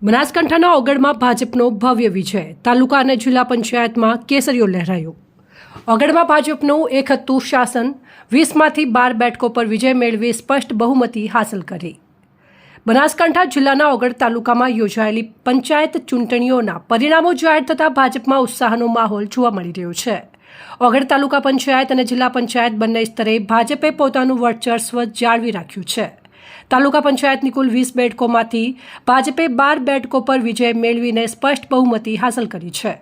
બનાસકાંઠાના ઓગળમાં ભાજપનો ભવ્ય વિજય, તાલુકા અને જિલ્લા પંચાયતમાં કેસરીઓ લહેરાયો। ઓગળમાં ભાજપનું એક હતું શાસન, 20માંથી 12 બેઠકો પર વિજય મેળવી સ્પષ્ટ બહુમતી હાંસલ કરી। બનાસકાંઠા જિલ્લાના ઓગળ તાલુકામાં યોજાયેલી પંચાયત ચૂંટણીઓના પરિણામો જાહેર થતાં ભાજપમાં ઉત્સાહનો માહોલ જોવા મળી રહ્યો છે। ઓગળ તાલુકા પંચાયત અને જિલ્લા પંચાયત બંને સ્તરે ભાજપે પોતાનું વર્ચસ્વ જાળવી રાખ્યું છે। તાલુકા પંચાયતની કુલ 20 બેઠકોમાંથી ભાજપે 12 બેઠકો પર વિજય મેળવીને સ્પષ્ટ બહુમતી હાંસલ કરી છે,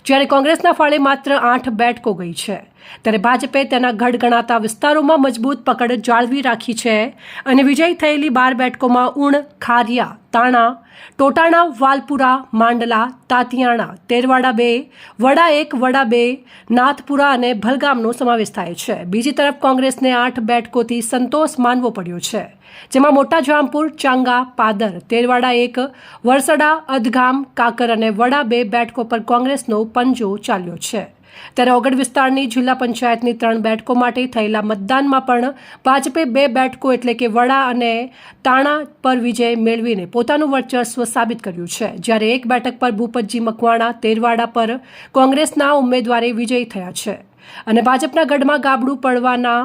જ્યારે કોંગ્રેસના ફાળે માત્ર 8 બેઠકો ગઈ છે। ત્યારે ભાજપે તેના ગઢ ગણાતા વિસ્તારોમાં મજબૂત પકડ જાળવી રાખી છે અને વિજય થયેલી 12 બેઠકોમાં ઉણ, ખારિયા, તાણા, ટોટાણા, વાલપુરા, માંડલા, તાતિયાણા, તેરવાડા 2, વડા 1, વડા 2, નાથપુરા અને ભલગામનો સમાવેશ થાય છે। બીજી તરફ કોંગ્રેસને 8 બેઠકોથી સંતોષ માનવો પડ્યો છે, જેમાં મોટા જામપુર, ચાંગા, પાદર, તેરવાડા 1, વરસડા, અધગામ, કાકર અને વડા 2 બેઠકો પર કોંગ્રેસનો પંજો ચાલ્યો છે। ત્યારે ઓગળ વિસ્તારની જિલ્લા પંચાયતની 3 બેઠકો માટે થયેલા મતદાનમાં પણ ભાજપે 2 બેઠકો એટલે કે વડા અને તાણા પર વિજય મેળવીને પોતાનું વર્ચસ્વ સાબિત કર્યું છે, જ્યારે 1 બેઠક પર ભૂપતજી મકવાણા, તેરવાડા પર કોંગ્રેસના ઉમેદવારે વિજયી થયા છે અને ભાજપના ગઢમાં ગાબડું પડવાના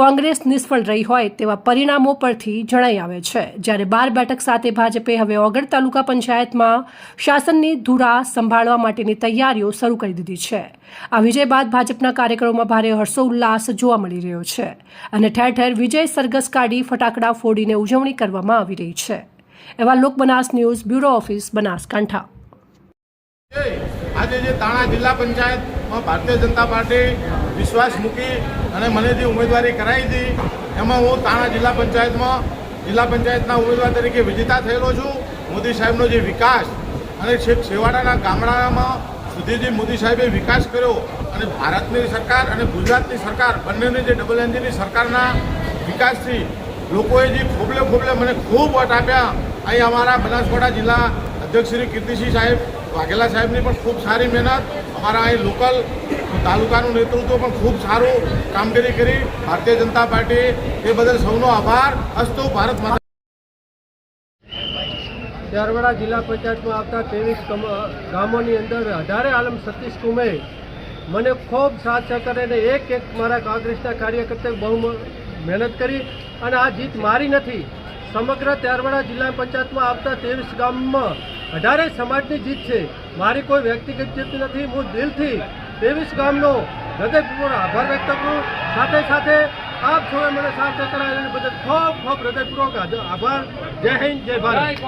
કોંગ્રેસ નિષ્ફળ રહી હોય તેવા પરિણામો પરથી જણાઈ આવે છે। જ્યારે 12 બેઠક સાથે ભાજપે હવે ઓગળ તાલુકા પંચાયતમાં શાસનની ધુરા સંભાળવા માટેની તૈયારીઓ શરૂ કરી દીધી છે। આ વિજય બાદ ભાજપના કાર્યકરોમાં ભારે હર્ષોલ્લાસ જોવા મળી રહ્યો છે અને ઠેર ઠેર વિજય સરઘસ કાઢી ફટાકડા ફોડીને ઉજવણી કરવામાં આવી રહી છે। એવા લોક Banas news bureau office, Banaskantha. આજે જે તાણા જિલ્લા પંચાયતમાં ભારતીય જનતા પાર્ટી વિશ્વાસ મૂકી અને મને જે ઉમેદવારી કરાવી હતી એમાં હું તાણા જિલ્લા પંચાયતના ઉમેદવાર તરીકે વિજેતા થયેલો છું। મોદી સાહેબનો જે વિકાસ અને છેક છેવાડાના ગામડામાં સુધી જે મોદી સાહેબે વિકાસ કર્યો અને ભારતની સરકાર અને ગુજરાતની સરકાર બંનેની જે ડબલ એન્જિનની સરકારના વિકાસથી લોકોએ જે ખોબલે મને ખૂબ વોટ આપ્યા। અહીં અમારા બનાસકાંઠા જિલ્લા અધ્યક્ષ શ્રી કીર્તિસિંહ સાહેબ વાઘેલા સાહેબની પણ ખૂબ સારી મહેનત, અમારા અહીં લોકલ તાલુકાનું નેતૃત્વ પણ ખૂબ સારું કામગીરી કરી ભારતીય જનતા પાર્ટી, એ બદલ સૌનો આભાર। અસ્તુ ભારત માતા। તેરવાડા જિલ્લા પંચાયતમાં આવતા 23 ગામોની અંદર 18 આલમ સતીશ કુમે મને ખૂબ સાથ સહકાર અને એક મારા કોંગ્રેસના કાર્યકર્તાએ બહુ મહેનત કરી અને આ જીત મારી નથી, સમગ્ર તેરવાડા જિલ્લા પંચાયતમાં આવતા 23 ગામમાં 18 સમાજની જીત છે। મારી કોઈ વ્યક્તિગત જીત નથી। હું દિલથી 23 ગામનો હૃદયપૂર્વક આભાર વ્યક્ત કરું। સાથે સાથે આપ સૌએ મને સાથ સહકાર બદલ ખૂબ હૃદયપૂર્વક આભાર। જય હિન્દ, જય ભારત।